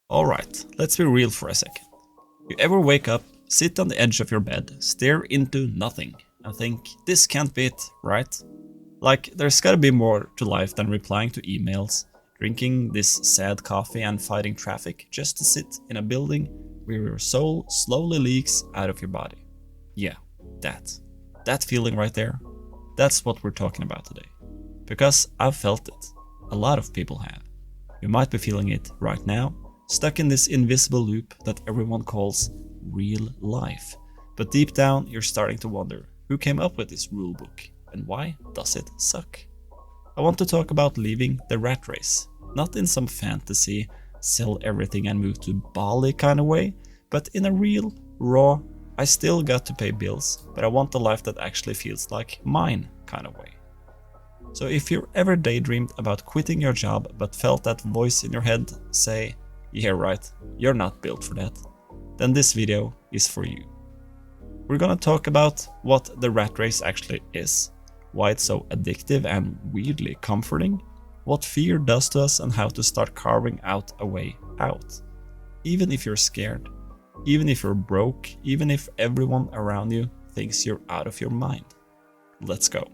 Alright, let's be real for a second. You ever wake up, sit on the edge of your bed, stare into nothing, and think, this can't be it, right? Like, there's gotta be more to life than replying to emails, drinking this sad coffee and fighting traffic just to sit in a building where your soul slowly leaks out of your body. Yeah, that feeling right there, that's what we're talking about today. Because I've felt it. A lot of people have. You might be feeling it right now, stuck in this invisible loop that everyone calls real life. But deep down, you're starting to wonder who came up with this rulebook and why does it suck? I want to talk about leaving the rat race, not in some fantasy, sell everything and move to Bali kind of way, but in a real, raw, I still got to pay bills, but I want the life that actually feels like mine kind of way. So if you ever daydreamed about quitting your job but felt that voice in your head say, yeah right, you're not built for that, then this video is for you. We're gonna talk about what the rat race actually is, why it's so addictive and weirdly comforting, what fear does to us and how to start carving out a way out. Even if you're scared, even if you're broke, even if everyone around you thinks you're out of your mind. Let's go.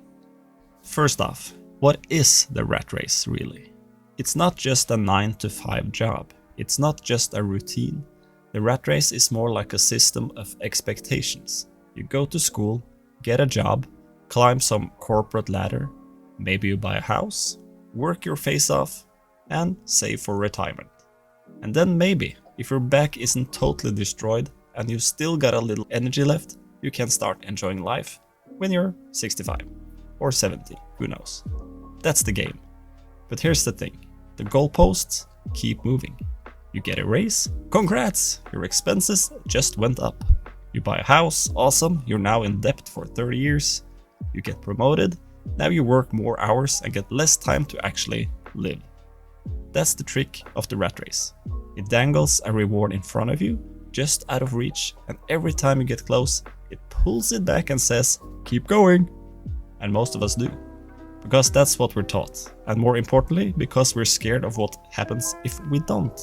First off, what is the rat race really? It's not just a 9-to-5 job. It's not just a routine. The rat race is more like a system of expectations. You go to school, get a job, climb some corporate ladder, maybe you buy a house, work your face off, and save for retirement. And then maybe, if your back isn't totally destroyed and you still got a little energy left, you can start enjoying life when you're 65 or 70, who knows. That's the game. But here's the thing, the goalposts keep moving. You get a raise, congrats, your expenses just went up. You buy a house, awesome, you're now in debt for 30 years. You get promoted, now you work more hours and get less time to actually live. That's the trick of the rat race. It dangles a reward in front of you, just out of reach, and every time you get close, it pulls it back and says, keep going. And most of us do. Because that's what we're taught. And more importantly, because we're scared of what happens if we don't.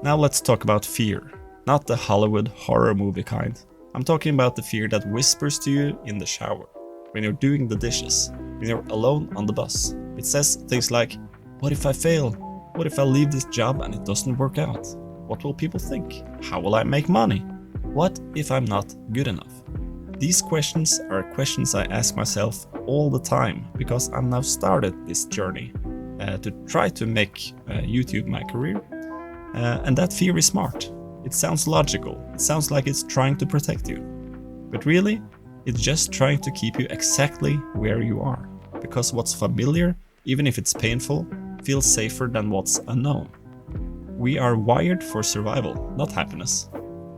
Now let's talk about fear. Not the Hollywood horror movie kind. I'm talking about the fear that whispers to you in the shower, when you're doing the dishes, when you're alone on the bus. It says things like, what if I fail? What if I leave this job and it doesn't work out? What will people think? How will I make money? What if I'm not good enough? These questions are questions I ask myself all the time because I've now started this journey to try to make YouTube my career. And that fear is smart. It sounds logical. It sounds like it's trying to protect you. But really, it's just trying to keep you exactly where you are. Because what's familiar, even if it's painful, feels safer than what's unknown. We are wired for survival, not happiness.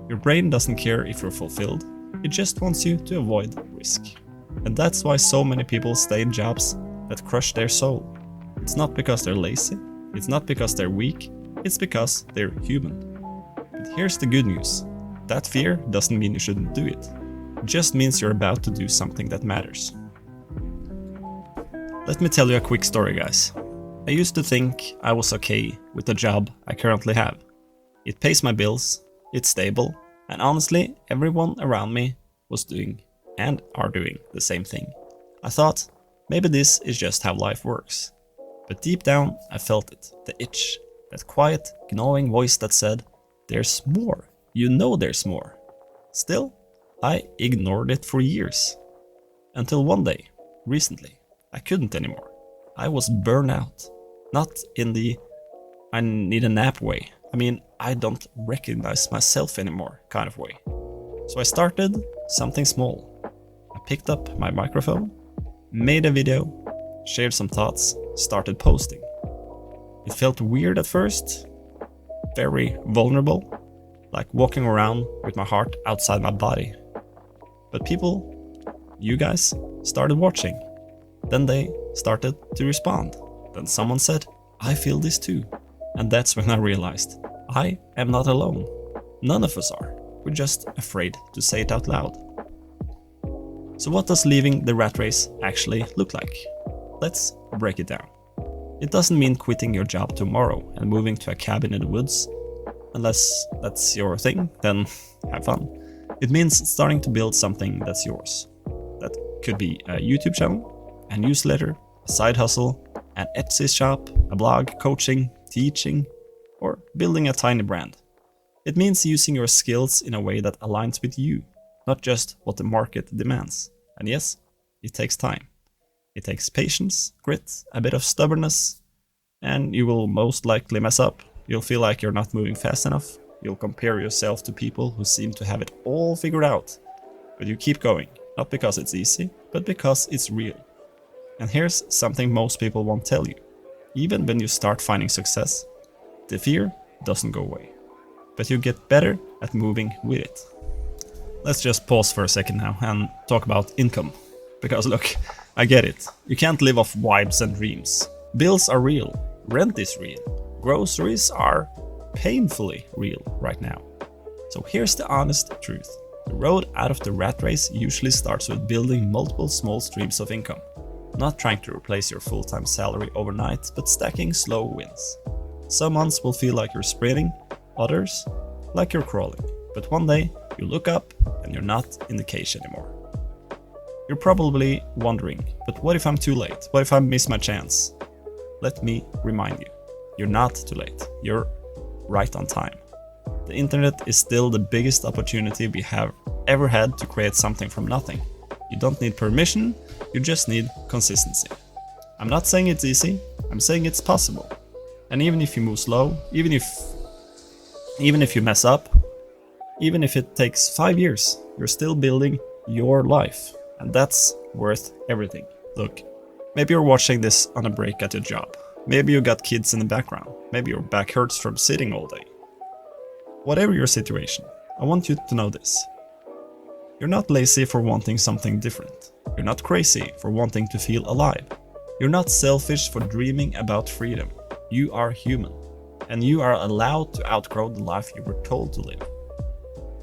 Your brain doesn't care if you're fulfilled. It just wants you to avoid risk. And that's why so many people stay in jobs that crush their soul. It's not because they're lazy. It's not because they're weak. It's because they're human. But here's the good news. That fear doesn't mean you shouldn't do it. It just means you're about to do something that matters. Let me tell you a quick story, guys. I used to think I was okay with the job I currently have. It pays my bills, it's stable, and honestly, everyone around me was doing and are doing the same thing. I thought, maybe this is just how life works. But deep down, I felt it, the itch, that quiet, gnawing voice that said, there's more, you know there's more. Still, I ignored it for years. Until one day, recently, I couldn't anymore. I was burnt out. Not in the I need a nap way. I mean, I don't recognize myself anymore kind of way. So I started something small. I picked up my microphone, made a video, shared some thoughts, started posting. It felt weird at first, very vulnerable, like walking around with my heart outside my body. But people, you guys, started watching. Then they started to respond. Then someone said, I feel this too. And that's when I realized, I am not alone. None of us are. We're just afraid to say it out loud. So what does leaving the rat race actually look like? Let's break it down. It doesn't mean quitting your job tomorrow and moving to a cabin in the woods. Unless that's your thing, then have fun. It means starting to build something that's yours. That could be a YouTube channel, a newsletter, a side hustle, an Etsy shop, a blog, coaching, teaching, or building a tiny brand. It means using your skills in a way that aligns with you, not just what the market demands. And yes, it takes time. It takes patience, grit, a bit of stubbornness, and you will most likely mess up. You'll feel like you're not moving fast enough. You'll compare yourself to people who seem to have it all figured out. But you keep going, not because it's easy, but because it's real. And here's something most people won't tell you. Even when you start finding success, the fear doesn't go away. But you get better at moving with it. Let's just pause for a second now and talk about income. Because look, I get it. You can't live off vibes and dreams. Bills are real. Rent is real. Groceries are painfully real right now. So here's the honest truth. The road out of the rat race usually starts with building multiple small streams of income. Not trying to replace your full-time salary overnight, but stacking slow wins. Some months will feel like you're sprinting, others like you're crawling. But one day, you look up and you're not in the cage anymore. You're probably wondering, but what if I'm too late? What if I miss my chance? Let me remind you, you're not too late. You're right on time. The internet is still the biggest opportunity we have ever had to create something from nothing. You don't need permission, you just need consistency. I'm not saying it's easy, I'm saying it's possible. And even if you move slow, even if you mess up, even if it takes 5 years, you're still building your life. And that's worth everything. Look, maybe you're watching this on a break at your job. Maybe you got kids in the background. Maybe your back hurts from sitting all day. Whatever your situation, I want you to know this. You're not lazy for wanting something different. You're not crazy for wanting to feel alive. You're not selfish for dreaming about freedom. You are human. And you are allowed to outgrow the life you were told to live.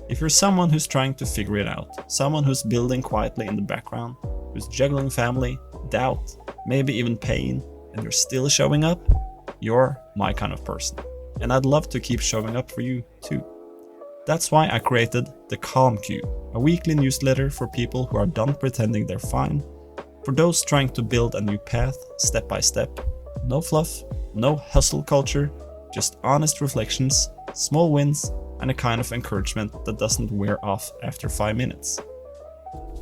If you're someone who's trying to figure it out, someone who's building quietly in the background, who's juggling family, doubt, maybe even pain, and you're still showing up, you're my kind of person. And I'd love to keep showing up for you too. That's why I created the Calm Queue, a weekly newsletter for people who are done pretending they're fine, for those trying to build a new path step by step. No fluff, no hustle culture, just honest reflections, small wins, and a kind of encouragement that doesn't wear off after 5 minutes.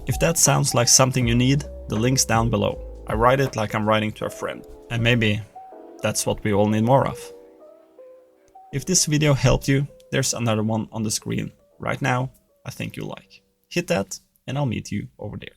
If that sounds like something you need, the link's down below. I write it like I'm writing to a friend, and maybe that's what we all need more of. If this video helped you, there's another one on the screen right now I think you'll like. Hit that and I'll meet you over there.